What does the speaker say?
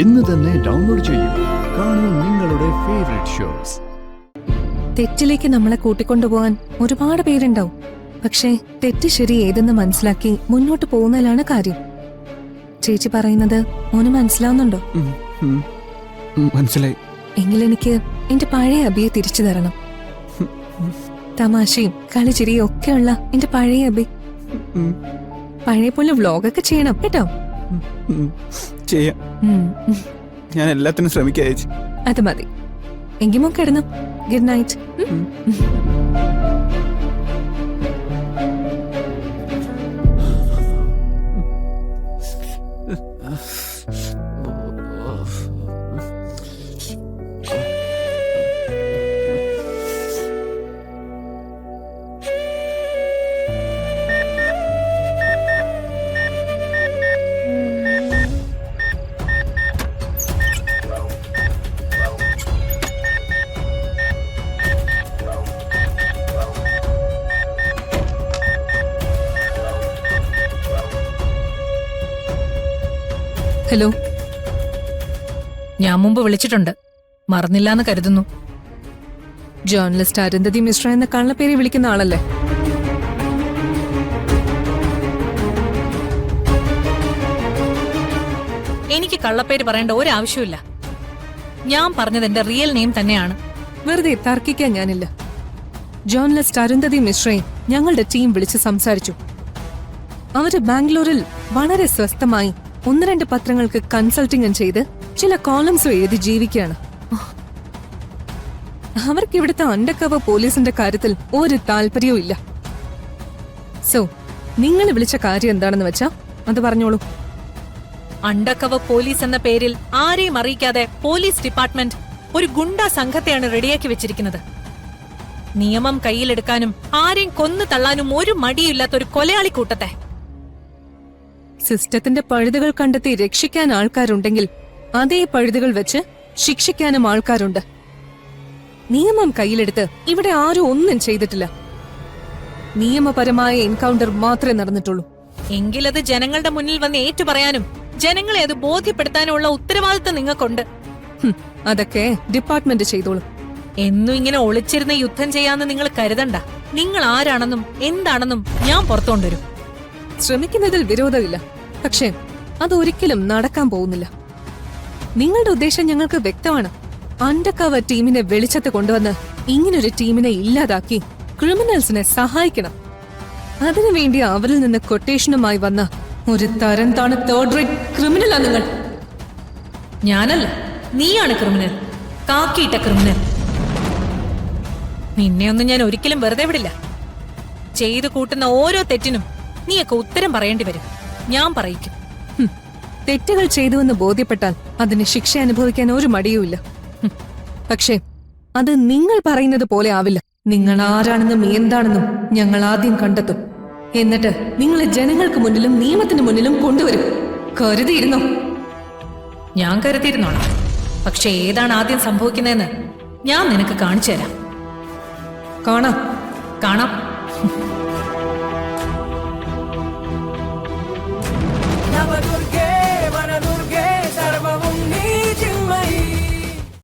ഇന്ന് തന്നെ ഡൗൺലോഡ് ചെയ്യൂ. കാണൂ നിങ്ങളുടെ ഫേവറേറ്റ് ഷോസ്. തെറ്റിലേക്ക് നമ്മളെ കൂട്ടിക്കൊണ്ടുപോകാൻ ഒരുപാട് പേരുണ്ടാവും. പക്ഷേ തെറ്റ് ശരി ഏതെന്ന് മനസ്സിലാക്കി മുന്നോട്ട് പോകുന്നതിലാണ് കാര്യം. ചേച്ചി പറയുന്നത് മോന് മനസ്സിലാവുന്നുണ്ടോ? മനസ്സിലായി. എങ്കിലെനിക്ക് എന്റെ പഴയ അബിയെ തിരിച്ചു തരണം. തമാശയും കളിച്ചിരിയും ഒക്കെയുള്ള എന്റെ പഴയ അബി. പഴയ പോലെ വ്ലോഗൊക്കെ ചെയ്യണം കേട്ടോ. ചെയ്യാം. ഞാൻ എല്ലാത്തിനും ശ്രമിക്കാം ചേച്ചി. അത് മതി. എങ്കിൽ മോൻ കിടന്നു. Good night. ഹലോ, ഞാൻ മുമ്പ് വിളിച്ചിട്ടുണ്ട്, മറന്നില്ലാന്ന് കരുതുന്നു. ജേർണലിസ്റ്റ് അരുന്ധതി മിശ്ര എന്ന കള്ളപ്പേരെ വിളിക്കുന്ന ആളല്ലേ? എനിക്ക് കള്ളപ്പേര് പറയേണ്ട ഒരാവശ്യമില്ല. ഞാൻ പറഞ്ഞത് എന്റെ റിയൽ നെയിം തന്നെയാണ്. വെറുതെ തർക്കിക്കാൻ ഞാനില്ല. ജേർണലിസ്റ്റ് അരുന്ധതി മിശ്രയെ ഞങ്ങളുടെ ടീം വിളിച്ച് സംസാരിച്ചു. അവര് ബാംഗ്ലൂരിൽ വളരെ സ്വസ്ഥമായി 1-2 പത്രങ്ങൾക്ക് കൺസൾട്ടിംഗും ചെയ്ത് ചില കോളംസും എഴുതി ജീവിക്കുകയാണ്. അവർക്ക് ഇവിടുത്തെ അണ്ടർ കവർ പോലീസിന്റെ കാര്യത്തിൽ ഒരു താല്പര്യവും ഇല്ല. സോ നിങ്ങൾ വിളിച്ച കാര്യം എന്താണെന്ന് വെച്ചാ അത് പറഞ്ഞോളൂ. അണ്ടർ കവർ പോലീസ് എന്ന പേരിൽ ആരെയും അറിയിക്കാതെ പോലീസ് ഡിപ്പാർട്ട്മെന്റ് ഒരു ഗുണ്ടാ സംഘത്തെയാണ് റെഡിയാക്കി വെച്ചിരിക്കുന്നത്. നിയമം കയ്യിലെടുക്കാനും ആരെയും കൊന്നു തള്ളാനും ഒരു മടിയില്ലാത്ത ഒരു കൊലയാളി കൂട്ടത്തെ. സിസ്റ്റത്തിന്റെ പഴുതുകൾ കണ്ടെത്തി രക്ഷിക്കാൻ ആൾക്കാരുണ്ടെങ്കിൽ അതേ പഴുതുകൾ വെച്ച് ശിക്ഷിക്കാനും ആൾക്കാരുണ്ട്. നിയമം കയ്യിലെടുത്ത് ഇവിടെ ആരും ഒന്നും ചെയ്തിട്ടില്ല. നിയമപരമായ എൻകൗണ്ടർ മാത്രമേ നടന്നിട്ടുള്ളൂ. എങ്കിലത് ജനങ്ങളുടെ മുന്നിൽ വന്ന് ഏറ്റുപറയാനും ജനങ്ങളെ അത് ബോധ്യപ്പെടുത്താനുമുള്ള ഉത്തരവാദിത്തം നിങ്ങൾക്കുണ്ട്. അതൊക്കെ ഡിപ്പാർട്ട്മെന്റ് ചെയ്തോളും. എന്നും ഇങ്ങനെ ഒളിച്ചിരുന്ന് യുദ്ധം ചെയ്യാന്ന് നിങ്ങൾ കരുതണ്ട. നിങ്ങൾ ആരാണെന്നും എന്താണെന്നും ഞാൻ പുറത്തുകൊണ്ടുവരും. ശ്രമിക്കുന്നതിൽ വിരോധമില്ല, പക്ഷേ അതൊരിക്കലും നടക്കാൻ പോകുന്നില്ല. നിങ്ങളുടെ ഉദ്ദേശം ഞങ്ങൾക്ക് വ്യക്തമാണ്. അണ്ടർ കവർ ടീമിനെ വെളിച്ചത്ത് കൊണ്ടുവന്ന് ഇങ്ങനൊരു ടീമിനെ ഇല്ലാതാക്കി ക്രിമിനൽസിനെ സഹായിക്കണം. അതിനുവേണ്ടി അവരിൽ നിന്ന് കൊട്ടേഷനുമായി വന്ന ഒരു തരം താണ് തേർഡ് റേറ്റ് ക്രിമിനലാ നിങ്ങൾ. ഞാനല്ല, നീയാണ് ക്രിമിനൽ, കാക്കിയിട്ട ക്രിമിനൽ. നിന്നെയൊന്നും ഞാൻ ഒരിക്കലും വെറുതെ വിടില്ല. ചെയ്തു കൂട്ടുന്ന ഓരോ തെറ്റിനും നീയൊക്കെ ഉത്തരം പറയേണ്ടി വരും. ഞാൻ പറയിക്കും. തെറ്റുകൾ ചെയ്തുവെന്ന് ബോധ്യപ്പെട്ടാൽ അതിന് ശിക്ഷ അനുഭവിക്കാൻ ഒരു മടിയുമില്ല. പക്ഷേ അത് നിങ്ങൾ പറയുന്നത് പോലെ ആവില്ല. നിങ്ങൾ ആരാണെന്നും എന്താണെന്നും ഞങ്ങൾ ആദ്യം കണ്ടെത്തും. എന്നിട്ട് നിങ്ങളെ ജനങ്ങൾക്ക് മുന്നിലും നിയമത്തിന് മുന്നിലും കൊണ്ടുവരും. കരുതിയിരുന്നോ? ഞാൻ കരുതിയിരുന്നോളാം. പക്ഷെ ഏതാണ് ആദ്യം സംഭവിക്കുന്നതെന്ന് ഞാൻ നിനക്ക് കാണിച്ചു തരാം. കാണാം. കാണാം.